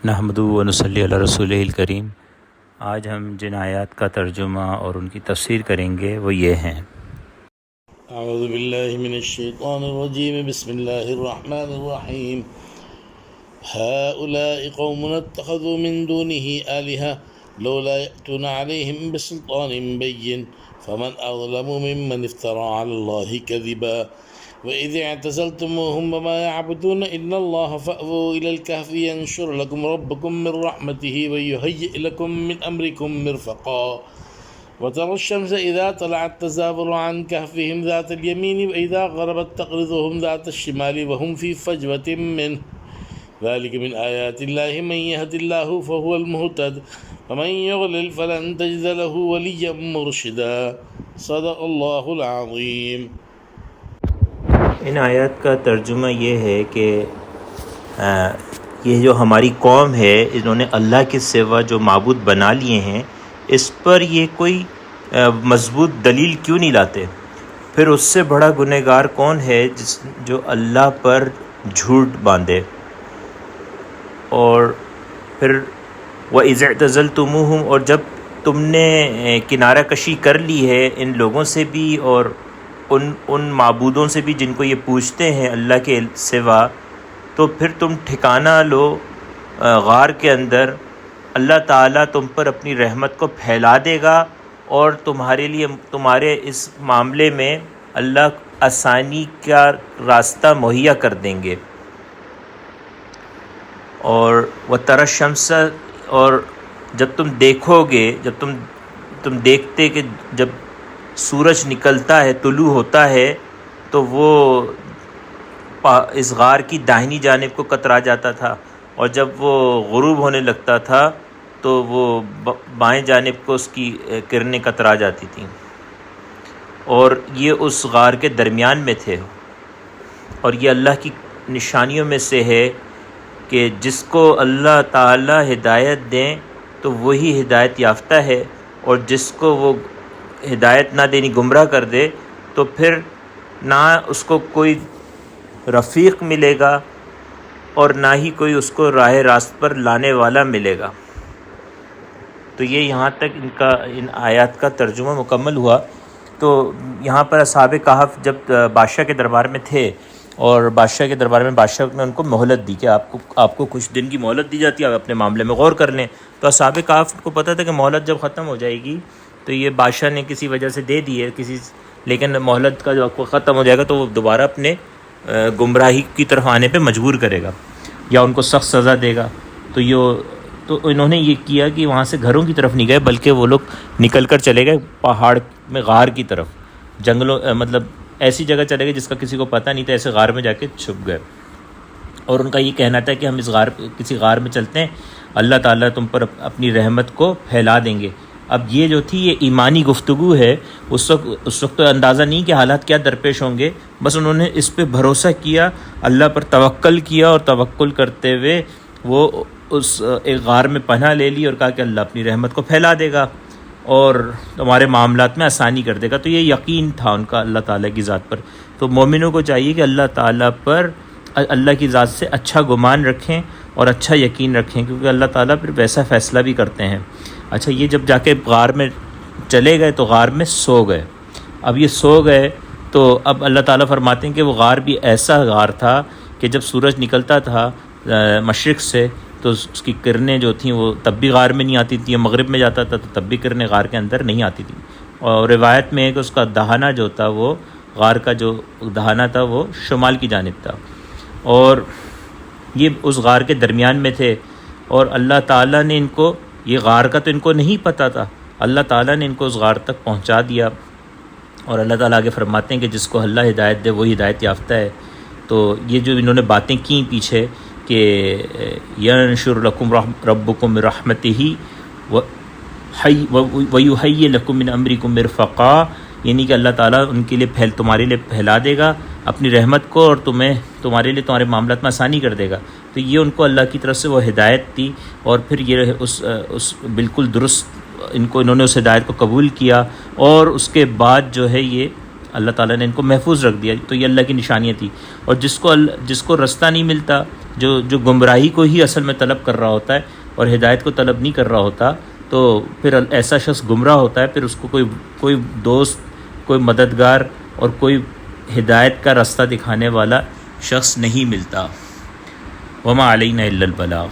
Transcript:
نحمدہ و نصلی علی رسولہ الکریم۔ آج ہم جن آیات کا ترجمہ اور ان کی تفسیر کریں گے وہ یہ ہیں۔ اعوذ باللہ من الشیطان الرجیم، بسم اللہ الرحمن الرحیم۔ هؤلاء قوم اتخذوا من دونه آلهة لولا يأتون عليهم بسلطان بين فمن أظلم ممن افترى على الله كذبا وإذ اعتزلتموهم وما يعبدون إلا الله فأووا إلى الكهف ينشر لكم ربكم من رحمته ويهيئ لكم من أمركم مرفقا وترى الشمس إذا طلعت تزاور عن كهفهم ذات اليمين وإذا غربت تقرضهم ذات الشمال وهم في فجوة منه ذلك من آيات الله من يهد الله فهو المهتد ومن يضلل فلن تجد له وليا مرشدا صدق الله العظيم۔ ان آیات کا ترجمہ یہ ہے کہ یہ جو ہماری قوم ہے انہوں نے اللہ کے سوا جو معبود بنا لیے ہیں، اس پر یہ کوئی مضبوط دلیل کیوں نہیں لاتے؟ پھر اس سے بڑا گنہگار کون ہے جو اللہ پر جھوٹ باندھے؟ اور پھر وَإِذِ اعْتَزَلْتُمُوهُمْ، اور جب تم نے کنارہ کشی کر لی ہے ان لوگوں سے بھی اور ان معبودوں سے بھی جن کو یہ پوچھتے ہیں اللہ کے سوا، تو پھر تم ٹھکانہ لو غار کے اندر، اللہ تعالیٰ تم پر اپنی رحمت کو پھیلا دے گا اور تمہارے اس معاملے میں اللہ آسانی کا راستہ مہیا کر دیں گے۔ اور وَتَرَى الشَّمْسَ، اور جب تم دیکھو گے، جب تم دیکھتے کہ جب سورج نکلتا ہے، طلوع ہوتا ہے، تو وہ اس غار کی داہنی جانب کو کترا جاتا تھا، اور جب وہ غروب ہونے لگتا تھا تو وہ بائیں جانب کو اس کی کرنیں کترا جاتی تھیں، اور یہ اس غار کے درمیان میں تھے۔ اور یہ اللہ کی نشانیوں میں سے ہے کہ جس کو اللہ تعالی ہدایت دیں تو وہی ہدایت یافتہ ہے، اور جس کو وہ ہدایت نہ دینی گمراہ کر دے تو پھر نہ اس کو کوئی رفیق ملے گا اور نہ ہی کوئی اس کو راہ راست پر لانے والا ملے گا۔ تو یہ یہاں تک ان آیات کا ترجمہ مکمل ہوا۔ تو یہاں پر اصحاب کہف جب بادشاہ کے دربار میں تھے، اور بادشاہ کے دربار میں بادشاہ نے ان کو مہلت دی کہ آپ کو کچھ دن کی مہلت دی جاتی ہے، آپ اپنے معاملے میں غور کر لیں۔ تو اصحاب کہف کو پتہ تھا کہ مہلت جب ختم ہو جائے گی تو یہ بادشاہ نے کسی وجہ سے دے دی ہے لیکن مہلت کا جو ختم ہو جائے گا تو وہ دوبارہ اپنے گمراہی کی طرف آنے پہ مجبور کرے گا یا ان کو سخت سزا دے گا۔ تو انہوں نے یہ کیا کہ وہاں سے گھروں کی طرف نہیں گئے، بلکہ وہ لوگ نکل کر چلے گئے پہاڑ میں غار کی طرف، جنگلوں مطلب ایسی جگہ چلے گئے جس کا کسی کو پتہ نہیں تھا، ایسے غار میں جا کے چھپ گئے۔ اور ان کا یہ کہنا تھا کہ ہم کسی غار میں چلتے ہیں، اللہ تعالیٰ تم پر اپنی رحمت کو پھیلا دیں گے۔ اب یہ جو تھی یہ ایمانی گفتگو ہے، اس وقت تو اندازہ نہیں کہ حالات کیا درپیش ہوں گے، بس انہوں نے اس پہ بھروسہ کیا، اللہ پر توکل کیا، اور توکل کرتے ہوئے وہ اس ایک غار میں پناہ لے لی اور کہا کہ اللہ اپنی رحمت کو پھیلا دے گا اور تمہارے معاملات میں آسانی کر دے گا۔ تو یہ یقین تھا ان کا اللہ تعالیٰ کی ذات پر۔ تو مومنوں کو چاہیے کہ اللہ تعالیٰ پر، اللہ کی ذات سے اچھا گمان رکھیں اور اچھا یقین رکھیں، کیونکہ اللہ تعالیٰ پھر ویسا فیصلہ بھی کرتے ہیں۔ اچھا، یہ جب جا کے غار میں چلے گئے تو غار میں سو گئے۔ اب یہ سو گئے تو اب اللہ تعالیٰ فرماتے ہیں کہ وہ غار بھی ایسا غار تھا کہ جب سورج نکلتا تھا مشرق سے تو اس کی کرنیں جو تھیں وہ تب بھی غار میں نہیں آتی تھیں، مغرب میں جاتا تھا تو تب بھی کرنیں غار کے اندر نہیں آتی تھیں۔ اور روایت میں ہے کہ اس کا دہانہ جو تھا، وہ غار کا جو دہانہ تھا وہ شمال کی جانب تھا، اور یہ اس غار کے درمیان میں تھے۔ اور اللہ تعالیٰ نے ان کو، یہ غار کا تو ان کو نہیں پتہ تھا، اللہ تعالیٰ نے ان کو اس غار تک پہنچا دیا۔ اور اللہ تعالیٰ آگے فرماتے ہیں کہ جس کو اللہ ہدایت دے وہی ہدایت یافتہ ہے۔ تو یہ جو انہوں نے باتیں کیں پیچھے کہ ینشر لکم ربکم من رحمتہ ویہیئ لکم من امرکم مرفقا، یعنی کہ اللہ تعالیٰ ان کے لیے تمہارے لیے پھیلا دے گا اپنی رحمت کو اور تمہارے لیے تمہارے معاملات میں آسانی کر دے گا۔ تو یہ ان کو اللہ کی طرف سے وہ ہدایت تھی، اور پھر یہ اس بالکل درست انہوں نے اس ہدایت کو قبول کیا، اور اس کے بعد جو ہے یہ اللہ تعالیٰ نے ان کو محفوظ رکھ دیا۔ تو یہ اللہ کی نشانیاں تھی۔ اور جس کو رستہ نہیں ملتا، جو گمراہی کو ہی اصل میں طلب کر رہا ہوتا ہے اور ہدایت کو طلب نہیں کر رہا ہوتا، تو پھر ایسا شخص گمراہ ہوتا ہے، پھر اس کو کوئی دوست، کوئی مددگار اور کوئی ہدایت کا راستہ دکھانے والا شخص نہیں ملتا۔ وما علینا الا البلاغ۔